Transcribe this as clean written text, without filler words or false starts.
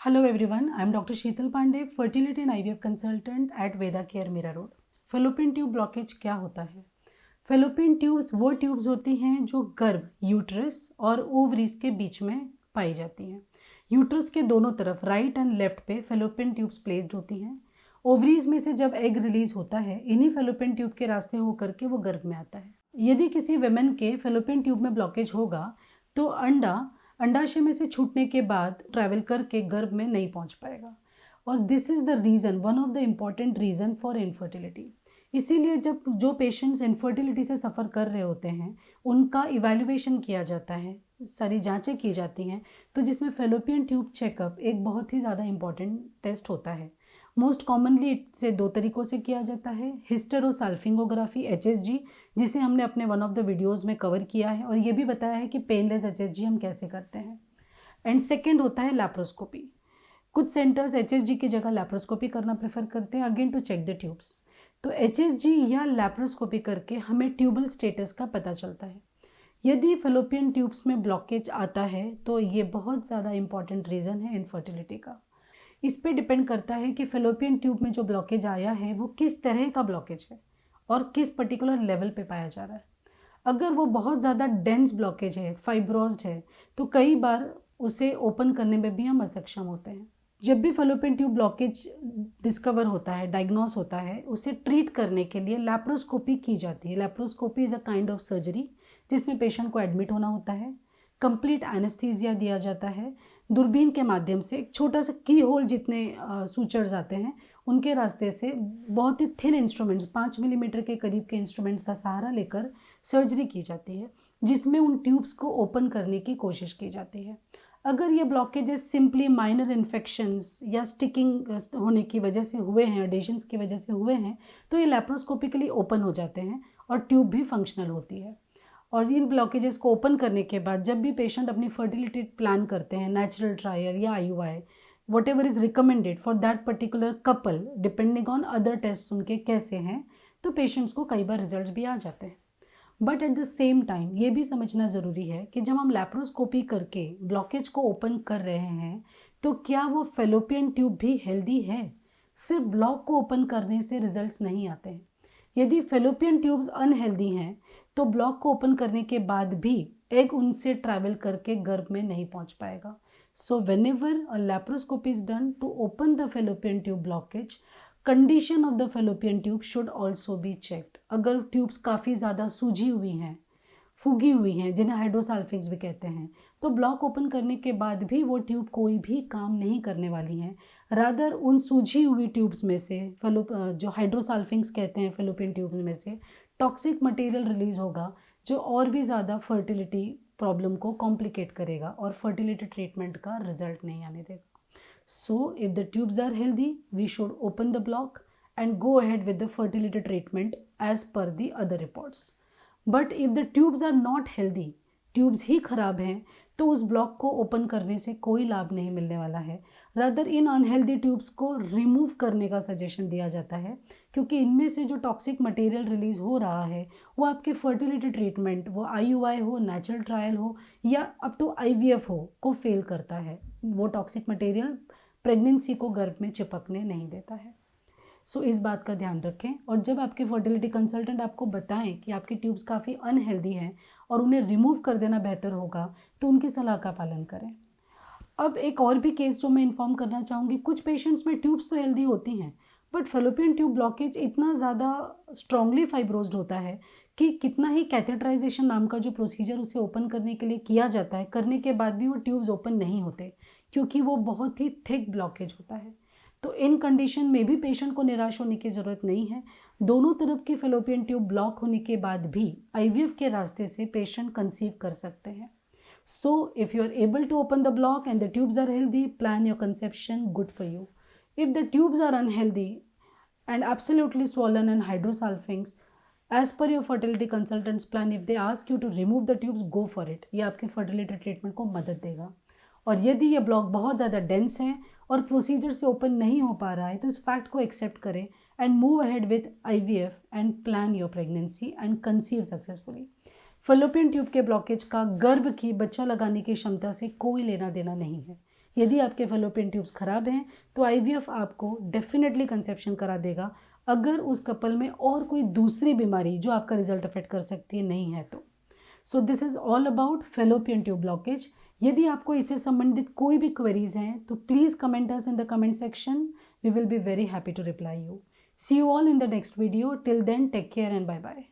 Hello everyone, I am Dr. Sheetal Pandey, fertility and IVF consultant at Veda Care Mira Road. Fallopian tube blockage क्या होता है? Fallopian tubes वो tubes होती हैं जो गर्भ, यूट्रस और ओवरीज के बीच में पाई जाती हैं। यूट्रस के दोनों तरफ राइट एंड लेफ्ट पे फेलोपियन ट्यूब्स प्लेस्ड होती हैं। ओवरीज में से जब एग रिलीज होता है, इन्हीं फेलोपियन ट्यूब के रास्ते होकर के वो गर्भ में आता है। यदि किसी वेमेन के फेलोपियन ट्यूब में ब्लॉकेज होगा तो अंडाशय में से छूटने के बाद ट्रैवल करके गर्भ में नहीं पहुंच पाएगा, और this is the reason, one of the important reason for infertility. इसीलिए जब जो पेशेंट्स इनफर्टिलिटी से सफ़र कर रहे होते हैं उनका इवैल्यूएशन किया जाता है, सारी जांचें की जाती हैं, तो जिसमें फेलोपियन ट्यूब चेकअप एक बहुत ही ज़्यादा इम्पॉर्टेंट टेस्ट होता है। मोस्ट कॉमनली इसे दो तरीक़ों से किया जाता है, हिस्टेरोसाल्फिंगोग्राफी HSG, जिसे हमने अपने वन ऑफ द वीडियोज़ में कवर किया है और ये भी बताया है कि पेनलेस HSG हम कैसे करते हैं। एंड सेकेंड होता है लैप्रोस्कोपी। कुछ सेंटर्स HSG की जगह लैप्रोस्कोपी करना प्रेफर करते हैं, again to check the tubes. तो HSG या लैप्रोस्कोपी करके हमें ट्यूबल स्टेटस का पता चलता है। यदि फेलोपियन ट्यूब्स में ब्लॉकेज आता है तो ये बहुत ज़्यादा इंपॉर्टेंट रीज़न है इनफर्टिलिटी का। इस पे डिपेंड करता है कि फेलोपियन ट्यूब में जो ब्लॉकेज आया है वो किस तरह का ब्लॉकेज है और किस पर्टिकुलर लेवल पे पाया जा रहा है। अगर वो बहुत ज़्यादा डेंस ब्लॉकेज है, फाइब्रोज्ड है, तो कई बार उसे ओपन करने में भी हम असक्षम होते हैं। जब भी फेलोपियन ट्यूब ब्लॉकेज डिस्कवर होता है, डायग्नोस होता है, उसे ट्रीट करने के लिए लैप्रोस्कोपी की जाती है। Laparoscopy is a kind of surgery जिसमें पेशेंट को एडमिट होना होता है, कंप्लीट एनेस्थीसिया दिया जाता है, दूरबीन के माध्यम से एक छोटा सा की होल जितने सूचर्स आते हैं उनके रास्ते से बहुत ही थिन इंस्ट्रूमेंट्स, 5 मिलीमीटर के करीब के इंस्ट्रूमेंट्स का सहारा लेकर सर्जरी की जाती है, जिसमें उन ट्यूब्स को ओपन करने की कोशिश की जाती है। अगर ये ब्लॉकेजेस सिंपली माइनर इन्फेक्शंस या स्टिकिंग होने की वजह से हुए हैं, एडेशंस की वजह से हुए हैं, तो ये लैप्रोस्कोपिकली ओपन हो जाते हैं और ट्यूब भी फंक्शनल होती है। और इन ब्लॉकेजेस को ओपन करने के बाद जब भी पेशेंट अपनी फर्टिलिटी प्लान करते हैं, नेचुरल ट्रायल या IUI, whatever is recommended for that particular couple, depending on other test उनके कैसे हैं, तो पेशेंट्स को कई बार रिजल्ट भी आ जाते हैं। But at the same time ये भी समझना ज़रूरी है कि जब हम लैप्रोस्कोपी करके ब्लॉकेज को ओपन कर रहे हैं तो क्या वो फेलोपियन ट्यूब भी हेल्दी है? सिर्फ ब्लॉक को ओपन करने से रिजल्ट्स नहीं आते हैं। यदि फेलोपियन ट्यूब्स अनहेल्दी हैं तो ब्लॉक को ओपन करने के बाद भी एग उनसे ट्रैवल करके गर्भ में नहीं पहुंच पाएगा। So whenever a laparoscopy is done to open the fallopian tube blockage, condition of the fallopian tube should also be checked. अगर ट्यूब्स काफ़ी ज़्यादा सूजी हुई हैं, फूगी हुई हैं, जिन्हें हाइड्रोसाल्फिंग्स भी कहते हैं, तो ब्लॉक ओपन करने के बाद भी वो ट्यूब कोई भी काम नहीं करने वाली हैं। रादर उन सूजी हुई ट्यूब्स में से जो हाइड्रोसाल्फिंग्स कहते हैं फेलोपियन ट्यूब में से टॉक्सिक मटेरियल रिलीज होगा जो और भी ज़्यादा फर्टिलिटी प्रॉब्लम को कॉम्प्लिकेट करेगा और फर्टिलिटी ट्रीटमेंट का रिजल्ट नहीं आने देगा। So if the tubes are healthy, we should open the block and go ahead with the fertility treatment as per the other reports. But if the tubes are not healthy, tubes ही खराब हैं, तो उस block को open करने से कोई लाभ नहीं मिलने वाला है। रादर इन अनहेल्दी ट्यूब्स को रिमूव करने का सजेशन दिया जाता है, क्योंकि इनमें से जो टॉक्सिक मटेरियल रिलीज हो रहा है वो आपके फर्टिलिटी ट्रीटमेंट, वो IUI हो, नेचुरल ट्रायल हो या अप टू IVF हो, को फेल करता है। वो टॉक्सिक मटेरियल प्रेगनेंसी को गर्भ में चिपकने नहीं देता है। सो इस बात का ध्यान रखें, और जब आपके फर्टिलिटी कंसल्टेंट आपको बताएं कि आपकी ट्यूब्स काफ़ी अनहेल्दी हैं और उन्हें रिमूव कर देना बेहतर होगा, तो उनकी सलाह का पालन करें। अब एक और भी केस जो मैं इन्फॉर्म करना चाहूँगी, कुछ पेशेंट्स में ट्यूब्स तो हेल्दी होती हैं बट फेलोपियन ट्यूब ब्लॉकेज इतना ज़्यादा स्ट्रांगली फाइब्रोज्ड होता है कि कितना ही कैथेटराइजेशन नाम का जो प्रोसीजर उसे ओपन करने के लिए किया जाता है, करने के बाद भी वो ट्यूब्स ओपन नहीं होते, क्योंकि वो बहुत ही थिक ब्लॉकेज होता है। तो इन कंडीशन में भी पेशेंट को निराश होने की ज़रूरत नहीं है। दोनों तरफ की फेलोपियन ट्यूब ब्लॉक होने के बाद भी IVF के रास्ते से पेशेंट कंसीव कर सकते हैं। So if you are able to open the block and the tubes are healthy, plan your conception, good for you. If the tubes are unhealthy and absolutely swollen and hydrosalpinx, as per your fertility consultant's plan, if they ask you to remove the tubes, go for it. ये आपके fertility treatment को मदद देगा। और यदि ये block बहुत ज़्यादा डेंस है और प्रोसीजर से ओपन नहीं हो पा रहा है, तो इस फैक्ट को एक्सेप्ट करें and move ahead with IVF and plan your pregnancy and conceive successfully. Fallopian tube के ब्लॉकेज का गर्भ की बच्चा लगाने की क्षमता से कोई लेना देना नहीं है। यदि आपके फेलोपियन ट्यूब्स खराब हैं तो IVF आपको डेफिनेटली कंसेप्शन करा देगा, अगर उस कपल में और कोई दूसरी बीमारी जो आपका रिजल्ट अफेक्ट कर सकती है नहीं है तो। So this is all about fallopian tube blockage. यदि आपको इससे संबंधित कोई भी क्वेरीज हैं तो please comment us in the comment section, we will be very happy to reply you. See you all in the next video, till then take care and bye bye.